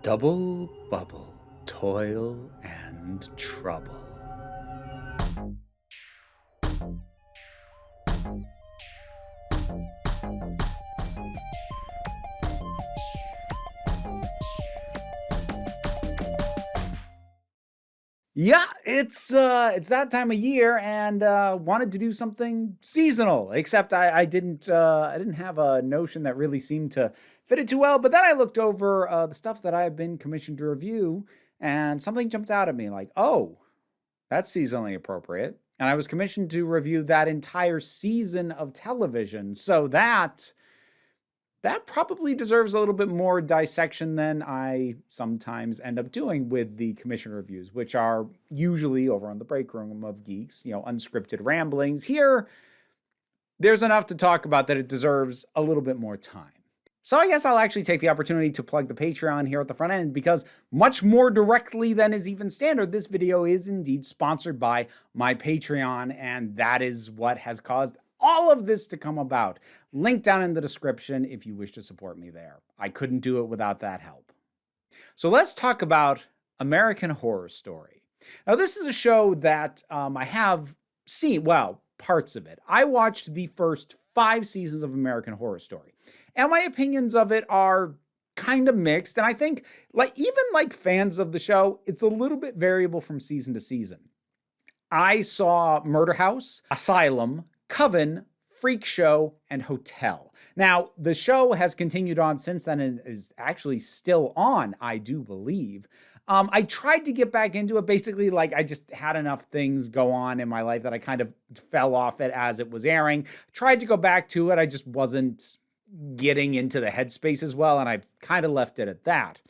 Double bubble, toil and trouble. Yeah, it's that time of year, and wanted to do something seasonal. Except I didn't have a notion that really seemed to fit it too well. But then I looked over the stuff that I've been commissioned to review, and something jumped out at me like, oh, that's seasonally appropriate. And I was commissioned to review that entire season of television, so that probably deserves a little bit more dissection than I sometimes end up doing with the commission reviews, which are usually over on the break room of Geeks, unscripted ramblings. Here, there's enough to talk about that it deserves a little bit more time. So I guess I'll actually take the opportunity to plug the Patreon here at the front end, because much more directly than is even standard, this video is indeed sponsored by my Patreon, and that is what has caused all of this to come about. Link down in the description if you wish to support me there. I couldn't do it without that help. So let's talk about American Horror Story. Now, this is a show that I have seen, well, parts of it. I watched the first 5 seasons of American Horror Story, and my opinions of it are kind of mixed. And I think, even fans of the show, it's a little bit variable from season to season. I saw Murder House, Asylum, Coven, Freak Show, and Hotel. Now, the show has continued on since then and is actually still on, I do believe. I tried to get back into it. Basically, I just had enough things go on in my life that I kind of fell off it as it was airing. Tried to go back to it. I just wasn't getting into the headspace as well, and I kind of left it at that.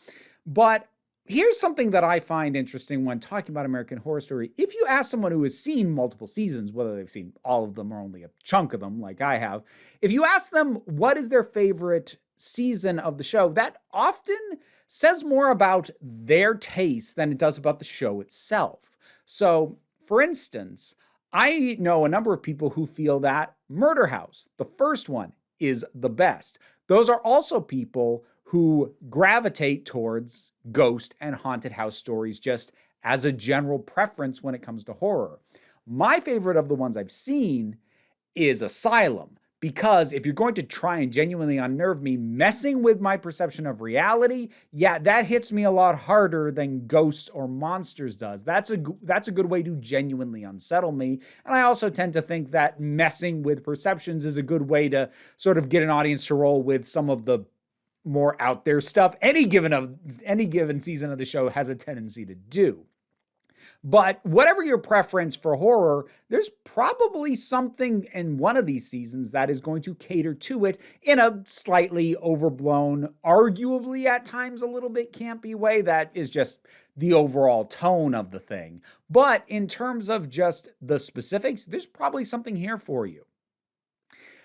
But here's something that I find interesting when talking about American Horror Story. If you ask someone who has seen multiple seasons, whether they've seen all of them or only a chunk of them like I have, if you ask them what is their favorite season of the show, that often says more about their taste than it does about the show itself. So, for instance, I know a number of people who feel that Murder House, the first one, is the best. Those are also people who gravitate towards ghost and haunted house stories just as a general preference when it comes to horror. My favorite of the ones I've seen is Asylum, because if you're going to try and genuinely unnerve me, messing with my perception of reality, yeah, that hits me a lot harder than ghosts or monsters does. That's a good way to genuinely unsettle me. And I also tend to think that messing with perceptions is a good way to sort of get an audience to roll with some of the more out there stuff any given season of the show has a tendency to do. But whatever your preference for horror, there's probably something in one of these seasons that is going to cater to it in a slightly overblown, arguably at times a little bit campy way that is just the overall tone of the thing. But in terms of just the specifics, there's probably something here for you.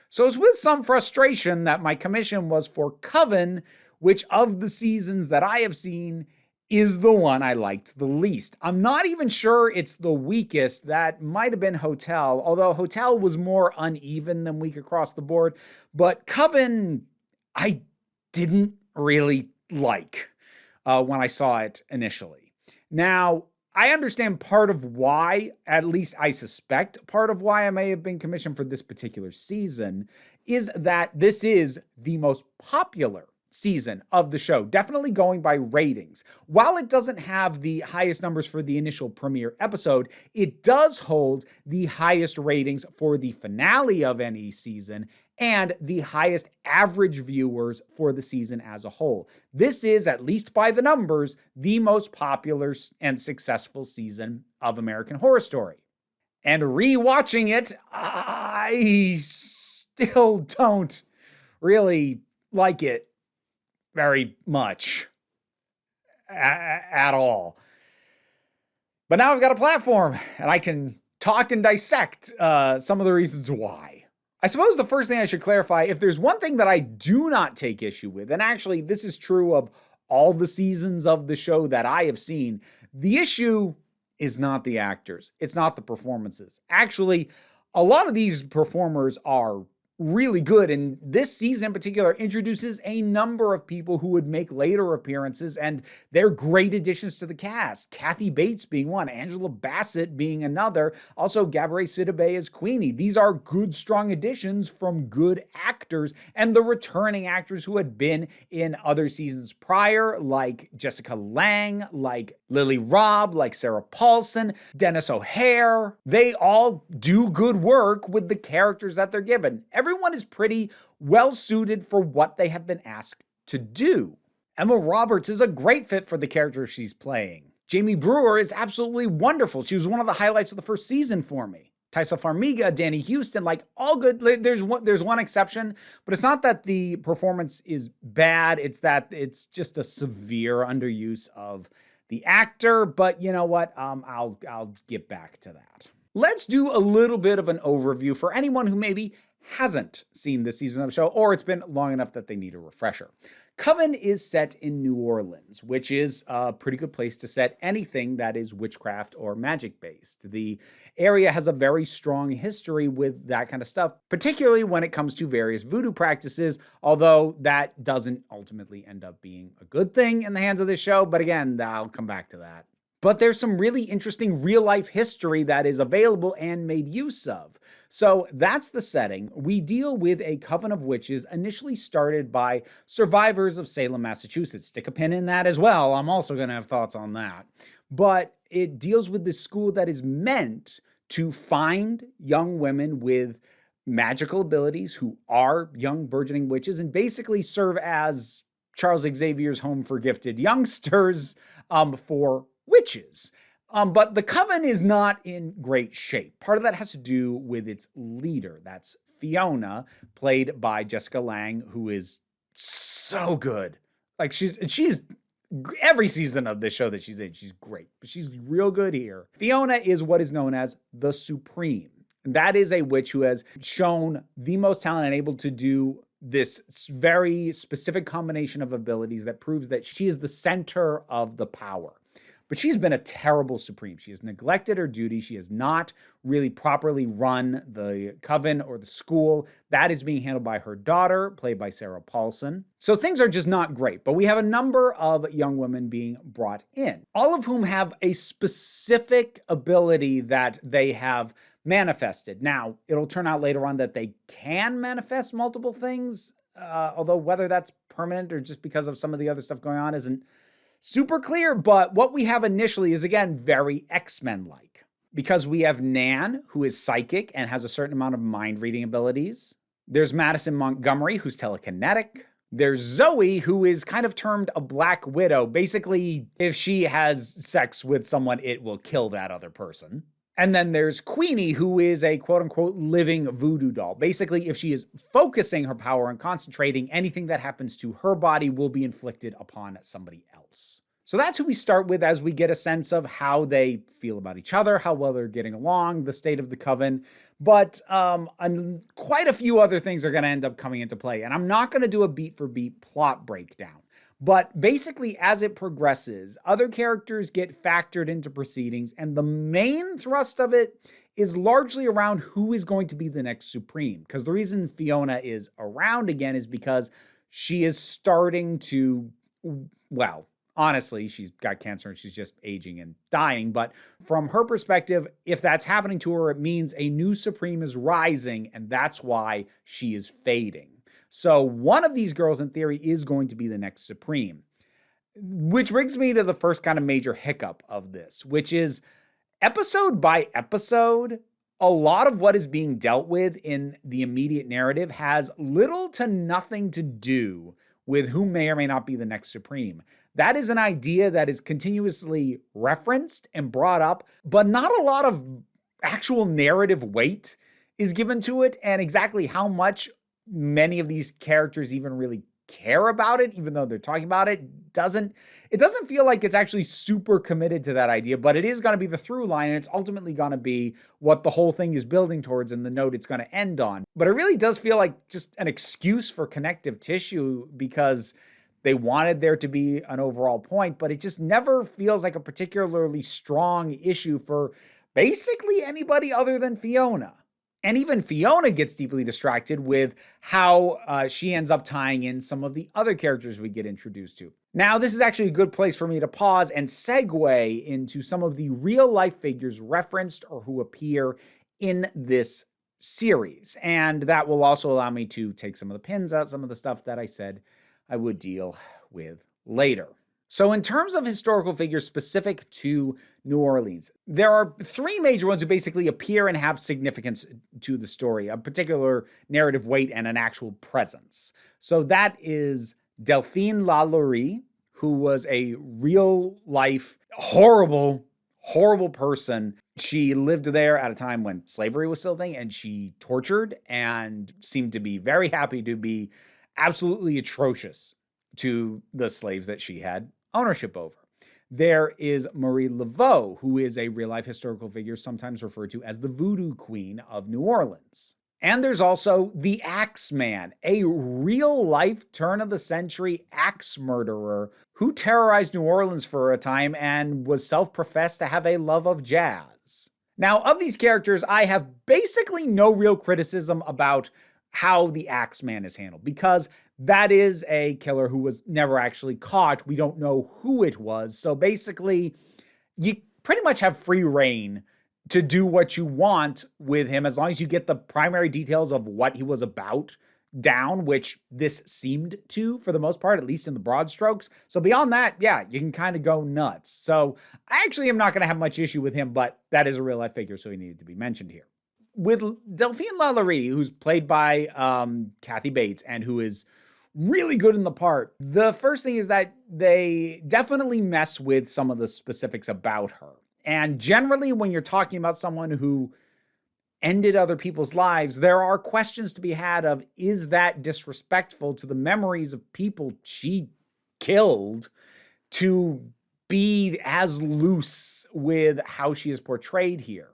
So it's with some frustration that my commission was for Coven, which of the seasons that I have seen is the one I liked the least. I'm not even sure it's the weakest. That might have been Hotel, although Hotel was more uneven than weak across the board. But Coven, I didn't really like when I saw it initially. Now, I understand part of why, at least I suspect part of why I may have been commissioned for this particular season, is that this is the most popular season of the show, definitely going by ratings. While it doesn't have the highest numbers for the initial premiere episode, it does hold the highest ratings for the finale of any season and the highest average viewers for the season as a whole. This is, at least by the numbers, the most popular and successful season of American Horror Story. And rewatching it, I still don't really like it very much at all. But now I've got a platform, and I can talk and dissect some of the reasons why. I suppose the first thing I should clarify, if there's one thing that I do not take issue with, and actually this is true of all the seasons of the show that I have seen, the issue is not the actors. It's not the performances. Actually, a lot of these performers are really good. And this season in particular introduces a number of people who would make later appearances, and they're great additions to the cast. Kathy Bates being one, Angela Bassett being another, also Gabourey Sidibe as Queenie. These are good, strong additions from good actors, and the returning actors who had been in other seasons prior, like Jessica Lange, like Lily Robb, like Sarah Paulson, Dennis O'Hare. They all do good work with the characters that they're given. Everyone is pretty well suited for what they have been asked to do. Emma Roberts is a great fit for the character she's playing. Jamie Brewer is absolutely wonderful. She was one of the highlights of the first season for me. Taissa Farmiga, Danny Houston, like all good. There's one exception, but it's not that the performance is bad. It's that it's just a severe underuse of the actor. But you know what? I'll get back to that. Let's do a little bit of an overview for anyone who maybe hasn't seen this season of the show, or it's been long enough that they need a refresher. Coven is set in New Orleans, which is a pretty good place to set anything that is witchcraft or magic based. The area has a very strong history with that kind of stuff, particularly when it comes to various voodoo practices, although that doesn't ultimately end up being a good thing in the hands of this show. But again, I'll come back to that. But there's some really interesting real-life history that is available and made use of. So that's the setting. We deal with a coven of witches initially started by survivors of Salem, Massachusetts. Stick a pin in that as well. I'm also going to have thoughts on that. But it deals with this school that is meant to find young women with magical abilities who are young burgeoning witches and basically serve as Charles Xavier's home for gifted youngsters for witches. But the coven is not in great shape. Part of that has to do with its leader. That's Fiona, played by Jessica Lange, who is so good. Like she's every season of this show that she's in, she's great. But she's real good here. Fiona is what is known as the Supreme. That is a witch who has shown the most talent and able to do this very specific combination of abilities that proves that she is the center of the power. But she's been a terrible Supreme. She has neglected her duty. She has not really properly run the coven or the school. That is being handled by her daughter, played by Sarah Paulson. So things are just not great. But we have a number of young women being brought in, all of whom have a specific ability that they have manifested. Now, it'll turn out later on that they can manifest multiple things, although whether that's permanent or just because of some of the other stuff going on isn't super clear. But what we have initially is, again, very X-Men-like, because we have Nan, who is psychic and has a certain amount of mind-reading abilities. There's Madison Montgomery, who's telekinetic. There's Zoe, who is kind of termed a Black Widow. Basically, if she has sex with someone, it will kill that other person. And then there's Queenie, who is a quote-unquote living voodoo doll. Basically, if she is focusing her power and concentrating, anything that happens to her body will be inflicted upon somebody else. So that's who we start with as we get a sense of how they feel about each other, how well they're getting along, the state of the coven. But quite a few other things are going to end up coming into play. And I'm not going to do a beat-for-beat plot breakdown. But basically, as it progresses, other characters get factored into proceedings, and the main thrust of it is largely around who is going to be the next Supreme. Because the reason Fiona is around again is because she is starting to, well, honestly, she's got cancer and she's just aging and dying. But from her perspective, if that's happening to her, it means a new Supreme is rising, and that's why she is fading. So one of these girls, in theory, is going to be the next Supreme. Which brings me to the first kind of major hiccup of this, which is episode by episode, a lot of what is being dealt with in the immediate narrative has little to nothing to do with who may or may not be the next Supreme. That is an idea that is continuously referenced and brought up, but not a lot of actual narrative weight is given to it, and exactly how much many of these characters even really care about it, even though they're talking about it, doesn't feel like it's actually super committed to that idea, but it is going to be the through line, and it's ultimately going to be what the whole thing is building towards and the note it's going to end on. But it really does feel like just an excuse for connective tissue, because they wanted there to be an overall point, but it just never feels like a particularly strong issue for basically anybody other than Fiona. And even Fiona gets deeply distracted with how she ends up tying in some of the other characters we get introduced to. Now, this is actually a good place for me to pause and segue into some of the real-life figures referenced or who appear in this series. And that will also allow me to take some of the pins out, some of the stuff that I said I would deal with later. So in terms of historical figures specific to New Orleans, there are three major ones who basically appear and have significance to the story, a particular narrative weight and an actual presence. So that is Delphine Lalaurie, who was a real-life, horrible person. She lived there at a time when slavery was still a thing, and she tortured and seemed to be very happy to be absolutely atrocious to the slaves that she had ownership over. There is Marie Laveau, who is a real-life historical figure sometimes referred to as the Voodoo Queen of New Orleans. And there's also the Axeman, a real-life turn-of-the-century axe murderer who terrorized New Orleans for a time and was self-professed to have a love of jazz. Now, of these characters, I have basically no real criticism about how the Axeman is handled, because that is a killer who was never actually caught. We don't know who it was. So basically, you pretty much have free reign to do what you want with him as long as you get the primary details of what he was about down, which this seemed to, for the most part, at least in the broad strokes. So beyond that, yeah, you can kind of go nuts. So I actually am not going to have much issue with him, but that is a real life figure, so he needed to be mentioned here. With Delphine Lalaurie, who's played by Kathy Bates and who is really good in the part, the first thing is that they definitely mess with some of the specifics about her. And generally, when you're talking about someone who ended other people's lives, there are questions to be had of, is that disrespectful to the memories of people she killed to be as loose with how she is portrayed here?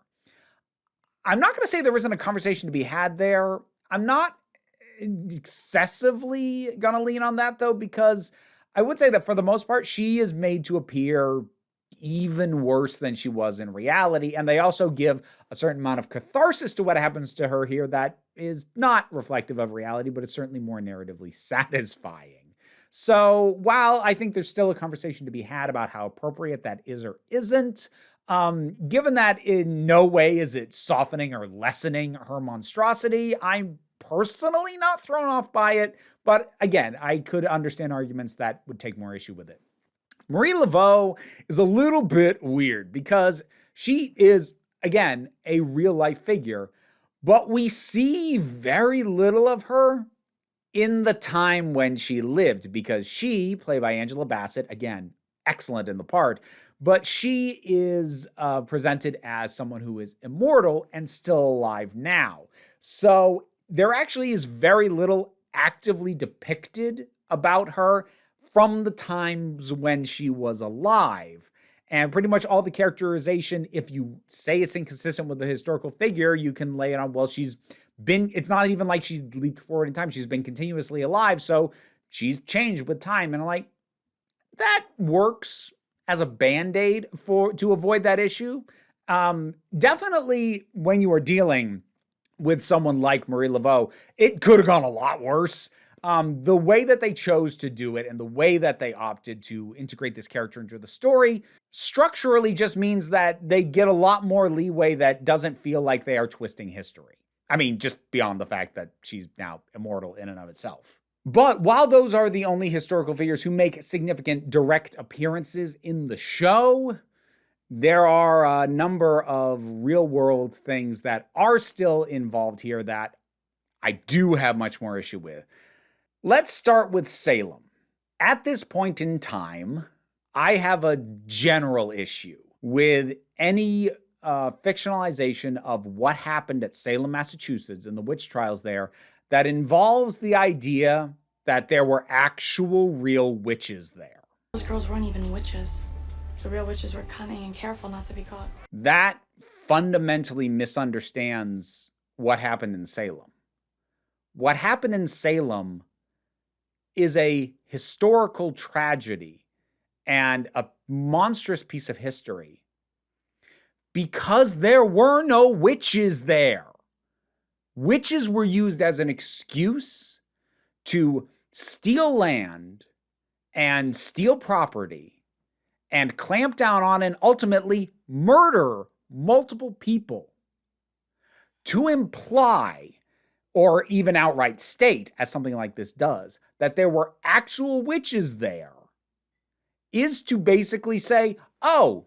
I'm not going to say there isn't a conversation to be had there. I'm not excessively going to lean on that, though, because I would say that for the most part, she is made to appear even worse than she was in reality. And they also give a certain amount of catharsis to what happens to her here that is not reflective of reality, but it's certainly more narratively satisfying. So while I think there's still a conversation to be had about how appropriate that is or isn't, given that in no way is it softening or lessening her monstrosity, I'm personally not thrown off by it. But again, I could understand arguments that would take more issue with it. Marie Laveau is a little bit weird because she is, again, a real-life figure, but we see very little of her in the time when she lived, because she, played by Angela Bassett, again, excellent in the part, but she is presented as someone who is immortal and still alive now. So there actually is very little actively depicted about her from the times when she was alive. And pretty much all the characterization, if you say it's inconsistent with the historical figure, you can lay it on, well, it's not even like she leaped forward in time. She's been continuously alive, so she's changed with time. And I'm like, that works as a Band-Aid to avoid that issue. Definitely when you are dealing with someone like Marie Laveau, it could have gone a lot worse. The way that they chose to do it and the way that they opted to integrate this character into the story structurally just means that they get a lot more leeway that doesn't feel like they are twisting history. I mean, just beyond the fact that she's now immortal in and of itself. But while those are the only historical figures who make significant direct appearances in the show, there are a number of real-world things that are still involved here that I do have much more issue with. Let's start with Salem. At this point in time, I have a general issue with any fictionalization of what happened at Salem, Massachusetts, and the witch trials there that involves the idea that there were actual real witches there. Those girls weren't even witches. The real witches were cunning and careful not to be caught. That fundamentally misunderstands what happened in Salem. What happened in Salem is a historical tragedy and a monstrous piece of history because there were no witches there. Witches were used as an excuse to steal land and steal property and clamp down on and ultimately murder multiple people. To imply, or even outright state, as something like this does, that there were actual witches there is to basically say, oh,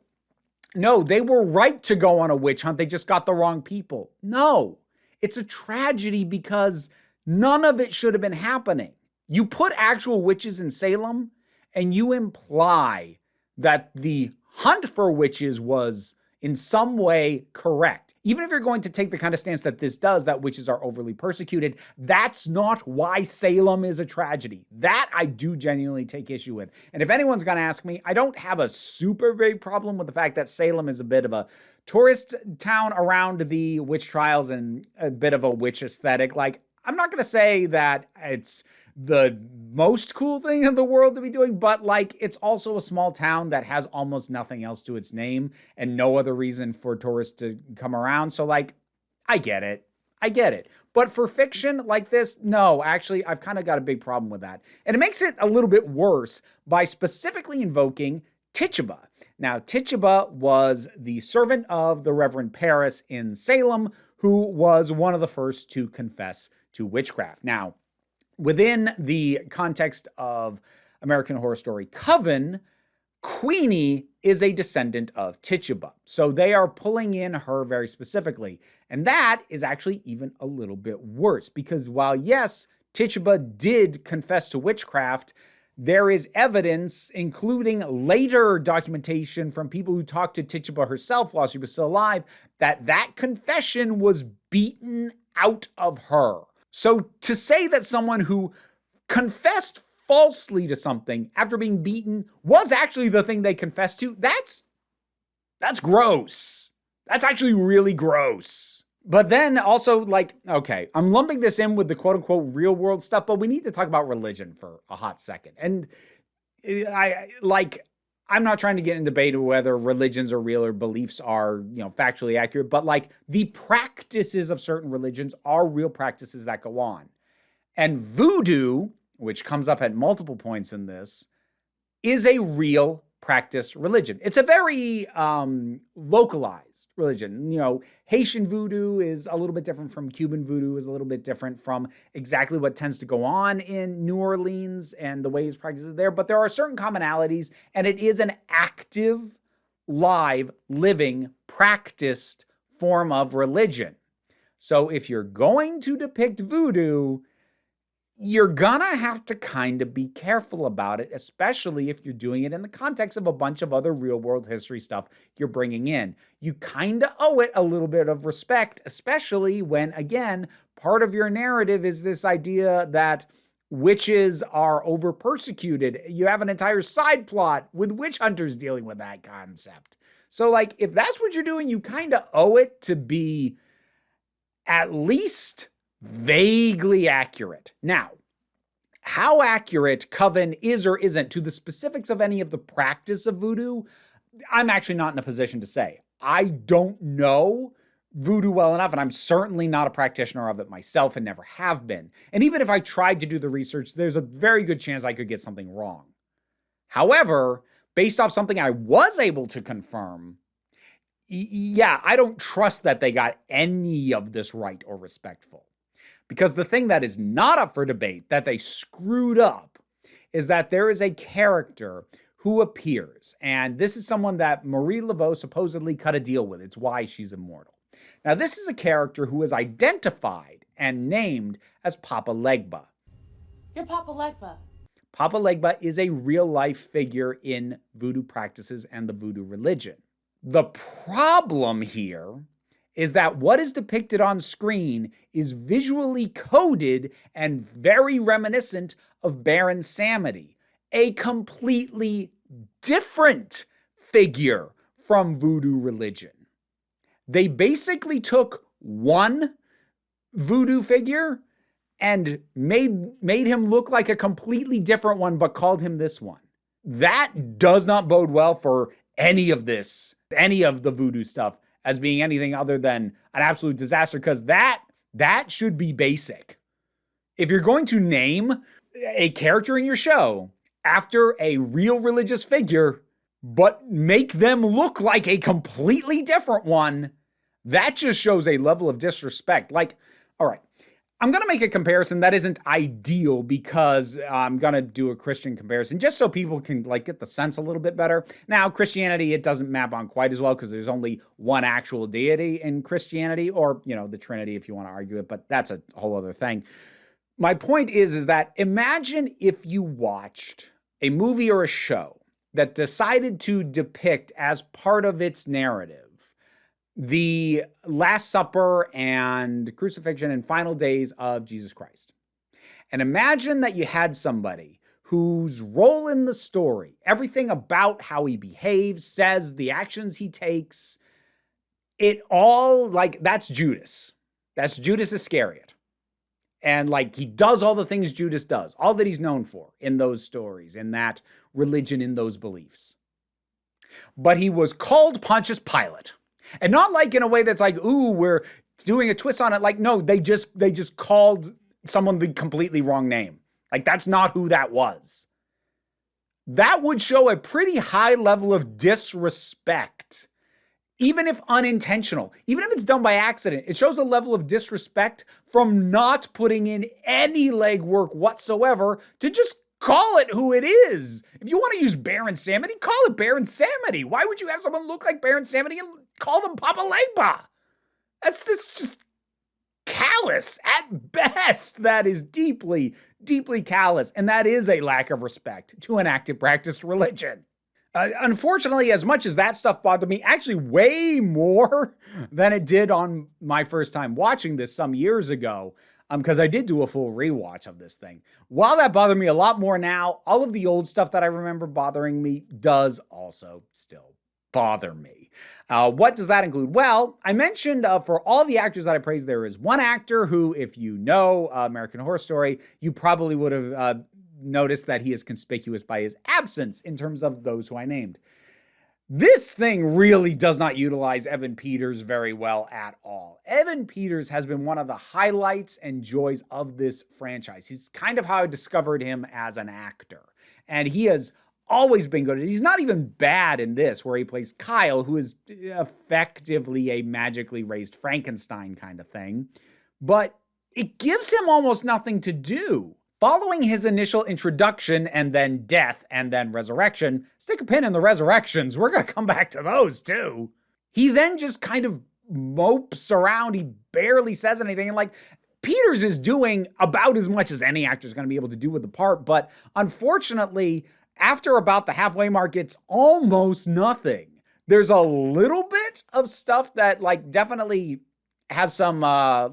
no, they were right to go on a witch hunt. They just got the wrong people. No, it's a tragedy because none of it should have been happening. You put actual witches in Salem and you imply that the hunt for witches was in some way correct. Even if you're going to take the kind of stance that this does, that witches are overly persecuted, that's not why Salem is a tragedy. That I do genuinely take issue with. And if anyone's going to ask me, I don't have a super big problem with the fact that Salem is a bit of a tourist town around the witch trials and a bit of a witch aesthetic. Like, I'm not going to say that it's the most cool thing in the world to be doing, but like, it's also a small town that has almost nothing else to its name and no other reason for tourists to come around. So like, I get it. But for fiction like this, no, actually, I've kind of got a big problem with that. And it makes it a little bit worse by specifically invoking Tituba. Now, Tituba was the servant of the Reverend Paris in Salem, who was one of the first to confess to witchcraft. Now, within the context of American Horror Story Coven, Queenie is a descendant of Tituba. So they are pulling in her very specifically. And that is actually even a little bit worse because while, yes, Tituba did confess to witchcraft, there is evidence, including later documentation from people who talked to Tituba herself while she was still alive, that that confession was beaten out of her. So to say that someone who confessed falsely to something after being beaten was actually the thing they confessed to, that's gross. That's actually really gross. But then also, like, okay, I'm lumping this in with the quote unquote real world stuff, but we need to talk about religion for a hot second. And I'm not trying to get in debate of whether religions are real or beliefs are, factually accurate, but like the practices of certain religions are real practices that go on. And voodoo, which comes up at multiple points in this, is a real practiced religion. It's a very localized religion. Haitian voodoo is a little bit different from Cuban voodoo, is a little bit different from exactly what tends to go on in New Orleans and the ways practices there. But there are certain commonalities, and it is an active, live, living, practiced form of religion. So if you're going to depict voodoo, you're gonna have to kind of be careful about it, especially if you're doing it in the context of a bunch of other real world history stuff you're bringing in. You kind of owe it a little bit of respect, especially when, again, part of your narrative is this idea that witches are over persecuted. You have an entire side plot with witch hunters dealing with that concept. So like, if that's what you're doing, you kind of owe it to be at least vaguely accurate. Now, how accurate Coven is or isn't to the specifics of any of the practice of voodoo, I'm actually not in a position to say. I don't know voodoo well enough, and I'm certainly not a practitioner of it myself and never have been. And even if I tried to do the research, there's a very good chance I could get something wrong. However, based off something I was able to confirm, yeah, I don't trust that they got any of this right or respectful. Because the thing that is not up for debate, that they screwed up, is that there is a character who appears. And this is someone that Marie Laveau supposedly cut a deal with. It's why she's immortal. Now, this is a character who is identified and named as Papa Legba. You're Papa Legba. Papa Legba is a real-life figure in voodoo practices and the voodoo religion. The problem here is that what is depicted on screen is visually coded and very reminiscent of Baron Samedi, a completely different figure from voodoo religion. They basically took one voodoo figure and made him look like a completely different one, but called him this one. That does not bode well for any of this, any of the voodoo stuff, as being anything other than an absolute disaster, because that That should be basic. If you're going to name a character in your show after a real religious figure, but make them look like a completely different one, that just shows a level of disrespect. Like, all right, I'm going to make a comparison that isn't ideal because I'm going to do a Christian comparison just so people can like get the sense a little bit better. Now, Christianity, it doesn't map on quite as well because there's only one actual deity in Christianity, or, you know, the Trinity if you want to argue it, but that's a whole other thing. My point is that imagine if you watched a movie or a show that decided to depict as part of its narrative the Last Supper and crucifixion and final days of Jesus Christ. And imagine that you had somebody whose role in the story, everything about how he behaves, says, the actions he takes, it all, like, that's Judas. That's Judas Iscariot. And like he does all the things Judas does, all that he's known for in those stories, in that religion, in those beliefs. But he was called Pontius Pilate. And not like in a way that's like, ooh, we're doing a twist on it. Like, no, they just called someone the completely wrong name. Like, that's not who that was. That would show a pretty high level of disrespect. Even if unintentional, even if it's done by accident, it shows a level of disrespect from not putting in any legwork whatsoever to just call it who it is. If you want to use Baron Samedi, call it Baron Samedi. Why would you have someone look like Baron Samedi and call them Papa Legba? That's just callous at best. That is deeply, deeply callous. And that is a lack of respect to an active practiced religion. Unfortunately, as much as that stuff bothered me, actually way more than it did on my first time watching this some years ago, because I did do a full rewatch of this thing. While that bothered me a lot more now, all of the old stuff that I remember bothering me does also still bother me. What does that include? Well, I mentioned for all the actors that I praised, there is one actor who, if you know American Horror Story, you probably would have notice that he is conspicuous by his absence in terms of those who I named. This thing really does not utilize Evan Peters very well at all. Evan Peters has been one of the highlights and joys of this franchise. He's kind of how I discovered him as an actor. And he has always been good. He's not even bad in this, where he plays Kyle, who is effectively a magically raised Frankenstein kind of thing. But it gives him almost nothing to do. Following his initial introduction and then death and then resurrection, stick a pin in the resurrections, we're going to come back to those too. He then just kind of mopes around. He barely says anything. And like, Peters is doing about as much as any actor is going to be able to do with the part. But unfortunately, after about the halfway mark, it's almost nothing. There's a little bit of stuff that like definitely has some,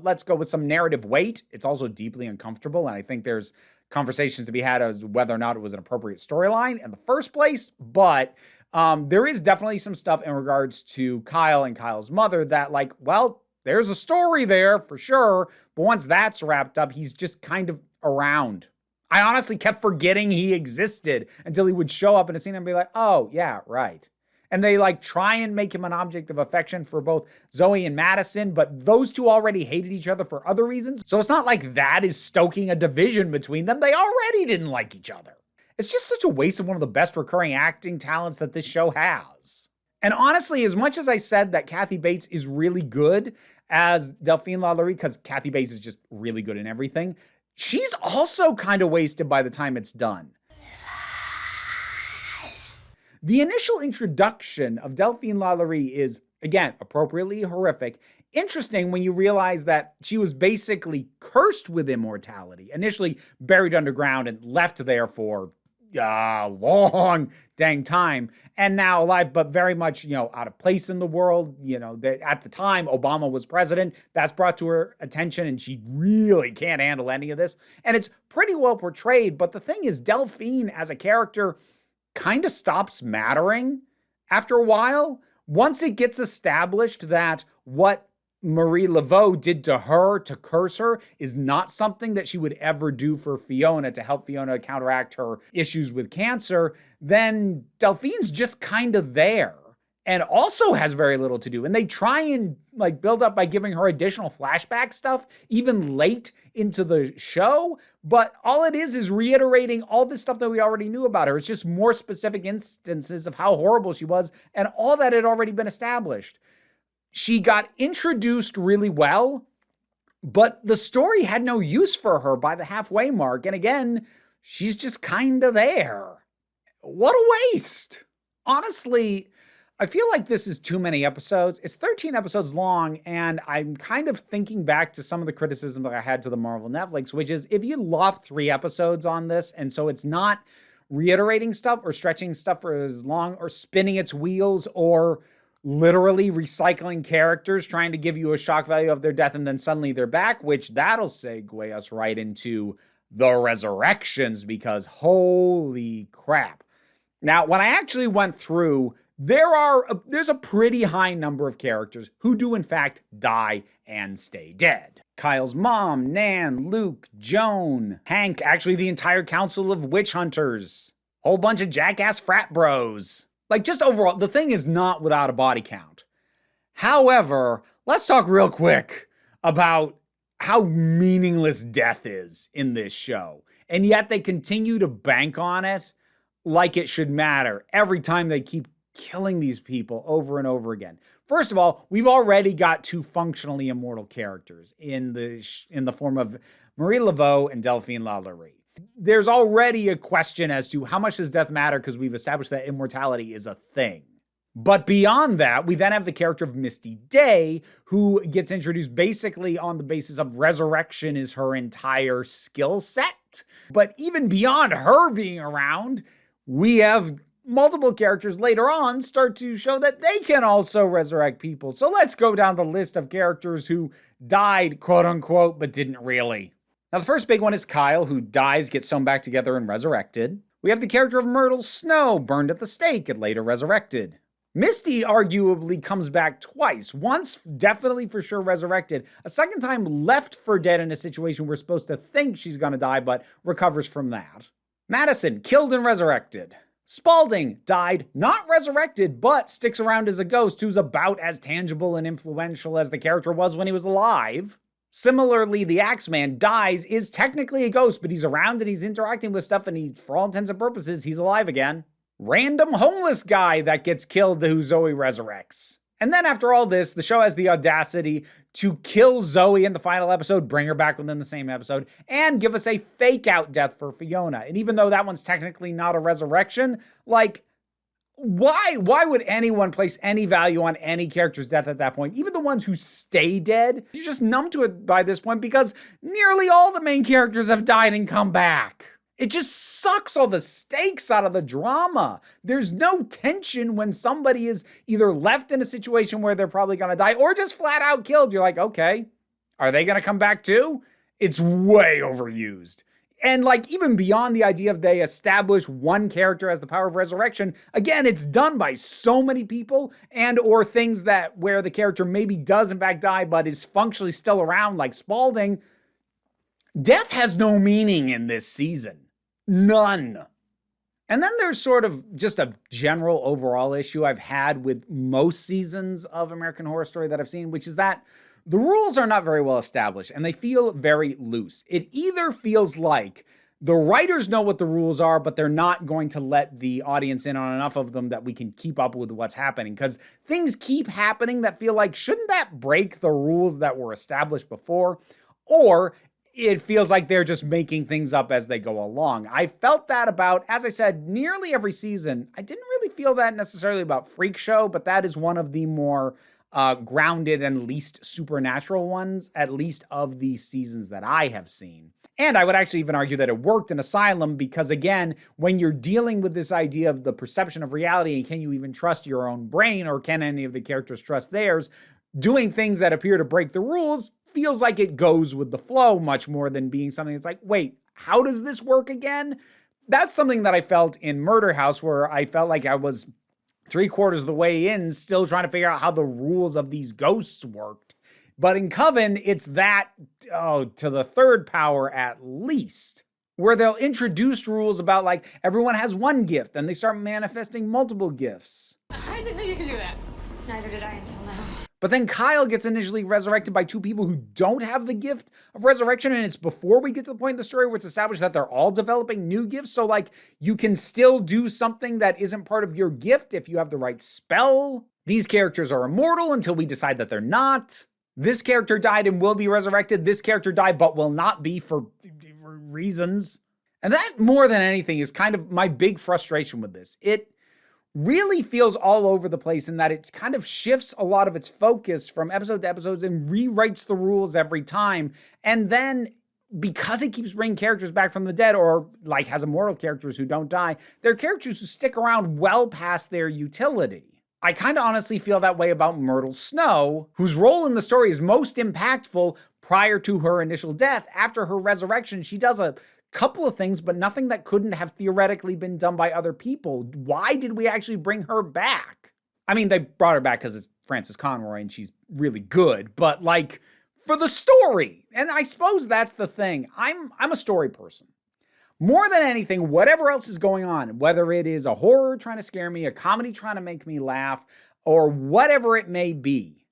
let's go with some narrative weight. It's also deeply uncomfortable. And I think there's conversations to be had as whether or not it was an appropriate storyline in the first place. But there is definitely some stuff in regards to Kyle and Kyle's mother that like, well, there's a story there for sure. But once that's wrapped up, he's just kind of around. I honestly kept forgetting he existed until he would show up in a scene and be like, oh, yeah, right. And they like try and make him an object of affection for both Zoe and Madison, but those two already hated each other for other reasons. So it's not like that is stoking a division between them. They already didn't like each other. It's just such a waste of one of the best recurring acting talents that this show has. And honestly, as much as I said that Kathy Bates is really good as Delphine LaLaurie, because Kathy Bates is just really good in everything, she's also kind of wasted by the time it's done. The initial introduction of Delphine LaLaurie is, again, appropriately horrific. Interesting when you realize that she was basically cursed with immortality, initially buried underground and left there for a long dang time, and now alive, but very much, out of place in the world. At the time, Obama was president. That's brought to her attention, and she really can't handle any of this. And it's pretty well portrayed, but the thing is, Delphine as a character kind of stops mattering after a while. Once it gets established that what Marie Laveau did to her to curse her is not something that she would ever do for Fiona to help Fiona counteract her issues with cancer, then Delphine's just kind of there. and also has very little to do. And they try and like build up by giving her additional flashback stuff even late into the show. But all it is reiterating all this stuff that we already knew about her. It's just more specific instances of how horrible she was and all that had already been established. She got introduced really well, but the story had no use for her by the halfway mark. And again, she's just kind of there. What a waste. Honestly, I feel like this is too many episodes. It's 13 episodes long, and I'm kind of thinking back to some of the criticism that I had to the Marvel Netflix, which is if you lop 3 episodes on this, and so it's not reiterating stuff or stretching stuff for as long or spinning its wheels or literally recycling characters, trying to give you a shock value of their death and then suddenly they're back, which that'll segue us right into the resurrections, because holy crap. Now, when I actually went through, there's a pretty high number of characters who do in fact die and stay dead. Kyle's mom, Nan, Luke, Joan, Hank, actually the entire council of witch hunters, whole bunch of jackass frat bros. Like, just overall, the thing is not without a body count. However, let's talk real quick about how meaningless death is in this show. And yet they continue to bank on it like it should matter every time they keep killing these people over and over again. First of all, we've already got 2 functionally immortal characters in the form of Marie Laveau and Delphine Lalaurie. There's already a question as to how much does death matter, because we've established that immortality is a thing. But beyond that, we then have the character of Misty Day, who gets introduced basically on the basis of resurrection is her entire skill set. But even beyond her being around, we have multiple characters later on start to show that they can also resurrect people. So let's go down the list of characters who died, quote unquote, but didn't really. Now, the first big one is Kyle, who dies, gets sewn back together, and resurrected. We have the character of Myrtle Snow, burned at the stake and later resurrected. Misty arguably comes back twice. Once definitely for sure resurrected. A second time left for dead in a situation we're supposed to think she's going to die, but recovers from that. Madison, killed and resurrected. Spaulding died, not resurrected, but sticks around as a ghost who's about as tangible and influential as the character was when he was alive. Similarly, the Axeman dies, is technically a ghost, but he's around and he's interacting with stuff, and for all intents and purposes, he's alive again. Random homeless guy that gets killed who Zoe resurrects. And then after all this, the show has the audacity to kill Zoe in the final episode, bring her back within the same episode, and give us a fake out death for Fiona. And even though that one's technically not a resurrection, like, why would anyone place any value on any character's death at that point? Even the ones who stay dead, you're just numb to it by this point because nearly all the main characters have died and come back. It just sucks all the stakes out of the drama. There's no tension when somebody is either left in a situation where they're probably going to die or just flat out killed. You're like, okay, are they going to come back too? It's way overused. And like, even beyond the idea of they establish one character as the power of resurrection, again, it's done by so many people and or things that where the character maybe does in fact die but is functionally still around, like Spaulding. Death has no meaning in this season. None. And then there's sort of just a general overall issue I've had with most seasons of American Horror Story that I've seen, which is that the rules are not very well established and they feel very loose. It either feels like the writers know what the rules are, but they're not going to let the audience in on enough of them that we can keep up with what's happening, because things keep happening that feel like, shouldn't that break the rules that were established before? Or it feels like they're just making things up as they go along. I felt that about, as I said, nearly every season. I didn't really feel that necessarily about Freak Show, but that is one of the more grounded and least supernatural ones, at least of the seasons that I have seen. And I would actually even argue that it worked in Asylum because, again, when you're dealing with this idea of the perception of reality and can you even trust your own brain or can any of the characters trust theirs, doing things that appear to break the rules feels like it goes with the flow much more than being something that's like, wait, how does this work again? That's something that I felt in Murder House, where I felt like I was 3/4 of the way in still trying to figure out how the rules of these ghosts worked. But in Coven, it's that, to the third power at least. where they'll introduce rules about like everyone has one gift and they start manifesting multiple gifts. I didn't know you could do that. Neither did I until now. But then Kyle gets initially resurrected by two people who don't have the gift of resurrection, and it's before we get to the point in the story where it's established that they're all developing new gifts. So like you can still do something that isn't part of your gift if you have the right spell. These characters are immortal until we decide that they're not. This character died and will be resurrected. This character died but will not be for reasons. And that, more than anything, is kind of my big frustration with this. It really feels all over the place in that it kind of shifts a lot of its focus from episode to episode and rewrites the rules every time. And then because it keeps bringing characters back from the dead, or like has immortal characters who don't die, they're characters who stick around well past their utility. I kind of honestly feel that way about Myrtle Snow, whose role in the story is most impactful prior to her initial death. After her resurrection, she does a couple of things, but nothing that couldn't have theoretically been done by other people. Why did we actually bring her back? I mean, they brought her back because it's Frances Conroy and she's really good, but like for the story. And I suppose that's the thing. I'm a story person. More than anything, whatever else is going on, whether it is a horror trying to scare me, a comedy trying to make me laugh, or whatever it may be,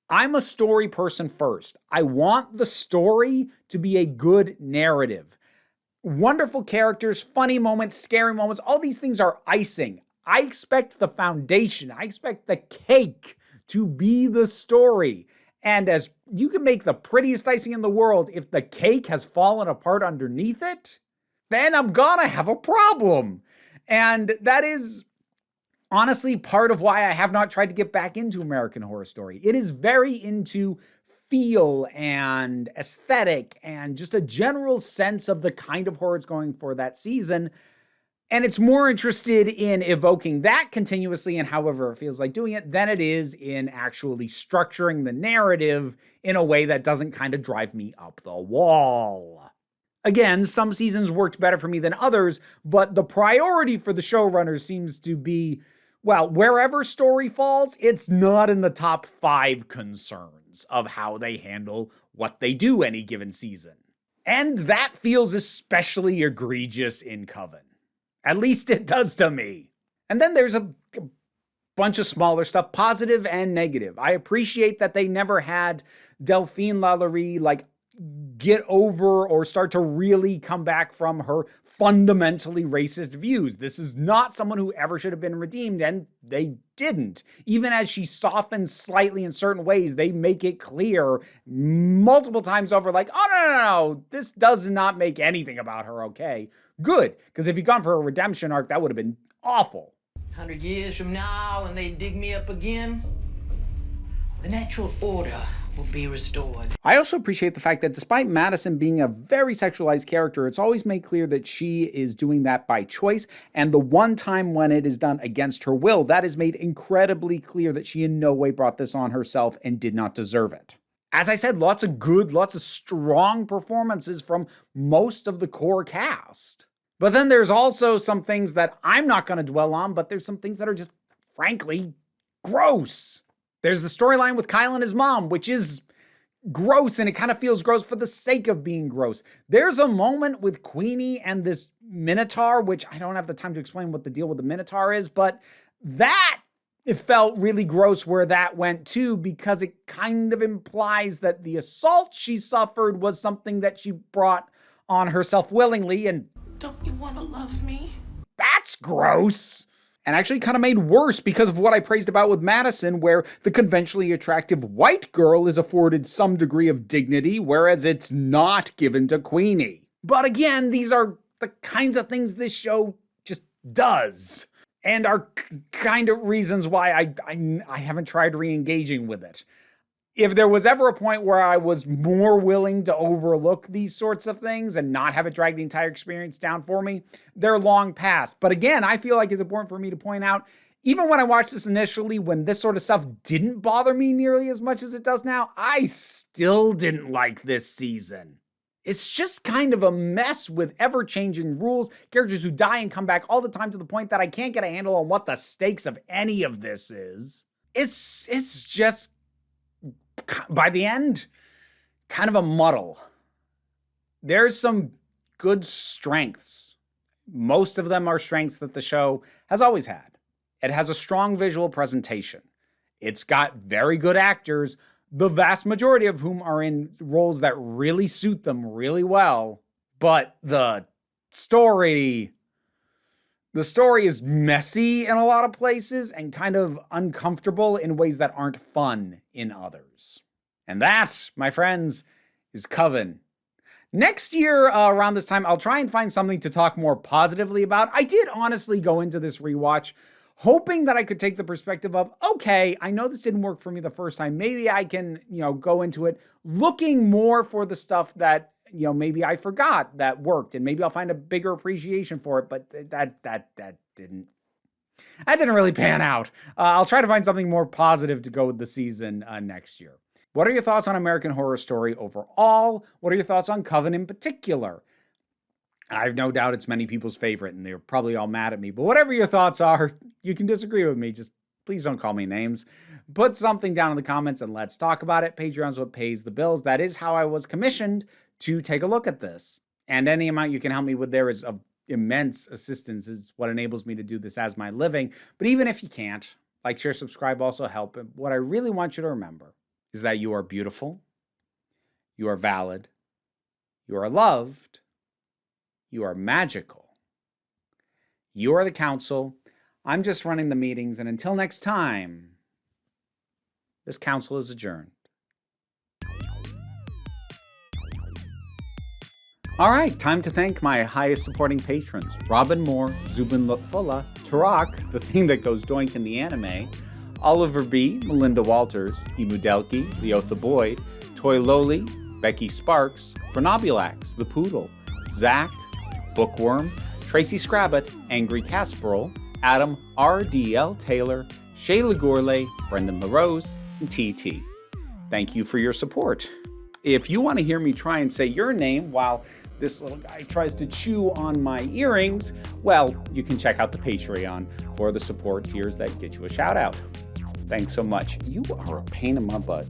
I'm a story person first. I want the story to be a good narrative. Wonderful characters, funny moments, scary moments, all these things are icing. I expect the foundation, I expect the cake to be the story. And as you can make the prettiest icing in the world, if the cake has fallen apart underneath it, then I'm gonna have a problem. And that is honestly part of why I have not tried to get back into American Horror Story. It is very into feel and aesthetic and just a general sense of the kind of horror it's going for that season. And it's more interested in evoking that continuously and however it feels like doing it than it is in actually structuring the narrative in a way that doesn't kind of drive me up the wall. Again, some seasons worked better for me than others, but the priority for the showrunners seems to be, well, wherever story falls, it's not in the top 5 concerns of how they handle what they do any given season. And that feels especially egregious in Coven. At least it does to me. And then there's a bunch of smaller stuff, positive and negative. I appreciate that they never had Delphine Lalaurie like get over or start to really come back from her fundamentally racist views. This is not someone who ever should have been redeemed, and they didn't. Even as she softens slightly in certain ways, they make it clear multiple times over, like, oh, no, this does not make anything about her okay. Good, because if you'd gone for a redemption arc, that would have been awful. 100 years from now, when they dig me up again, the natural order will be restored. I also appreciate the fact that despite Madison being a very sexualized character, it's always made clear that she is doing that by choice, and the one time when it is done against her will, that is made incredibly clear that she in no way brought this on herself and did not deserve it. As I said, lots of strong performances from most of the core cast. But then there's also some things that I'm not going to dwell on, but there's some things that are just, frankly, gross. There's the storyline with Kyle and his mom, which is gross, and it kind of feels gross for the sake of being gross. There's a moment with Queenie and this Minotaur, which I don't have the time to explain what the deal with the Minotaur is, but that it felt really gross where that went too, because it kind of implies that the assault she suffered was something that she brought on herself willingly, and Don't you want to love me? that's gross. And actually kind of made worse because of what I praised about with Madison, where the conventionally attractive white girl is afforded some degree of dignity, whereas it's not given to Queenie. But again, these are the kinds of things this show just does, and are kind of reasons why I haven't tried re-engaging with it. If there was ever a point where I was more willing to overlook these sorts of things and not have it drag the entire experience down for me, they're long past. But again, I feel like it's important for me to point out, even when I watched this initially, when this sort of stuff didn't bother me nearly as much as it does now, I still didn't like this season. It's just kind of a mess with ever-changing rules, characters who die and come back all the time to the point that I can't get a handle on what the stakes of any of this is. It's just, by the end, kind of a muddle. There's some good strengths. Most of them are strengths that the show has always had. It has a strong visual presentation. It's got very good actors, the vast majority of whom are in roles that really suit them really well. But the story is messy in a lot of places and kind of uncomfortable in ways that aren't fun in others. And that, my friends, is Coven. Next year, around this time, I'll try and find something to talk more positively about. I did honestly go into this rewatch hoping that I could take the perspective of, okay, I know this didn't work for me the first time. Maybe I can, go into it looking more for the stuff that, maybe I forgot that worked, and maybe I'll find a bigger appreciation for it. But that didn't really pan out. I'll try to find something more positive to go with the season next year. What are your thoughts on American Horror Story overall? What are your thoughts on Coven in particular? I have no doubt it's many people's favorite, and they're probably all mad at me. But whatever your thoughts are, you can disagree with me. Just please don't call me names. Put something down in the comments and let's talk about it. Patreon's what pays the bills. That is how I was commissioned to take a look at this. And any amount you can help me with there is of immense assistance. It's what enables me to do this as my living. But even if you can't, like, share, subscribe also help. And what I really want you to remember is that you are beautiful, you are valid, you are loved, you are magical. You are the council. I'm just running the meetings. And until next time, this council is adjourned. All right, time to thank my highest supporting patrons. Robin Moore, Zubin Lutfullah, Tarak, the thing that goes doink in the anime, Oliver B., Melinda Walters, Emu Delkey, Leotha Boyd, Toy Loli, Becky Sparks, Fernobulax, The Poodle, Zach, Bookworm, Tracy Scrabbit, Angry Casperol, Adam R.D.L. Taylor, Shayla Gourlay, Brendan LaRose, and TT. Thank you for your support. If you want to hear me try and say your name while this little guy tries to chew on my earrings, well, you can check out the Patreon for the support tiers that get you a shout out. Thanks so much. You are a pain in my butt.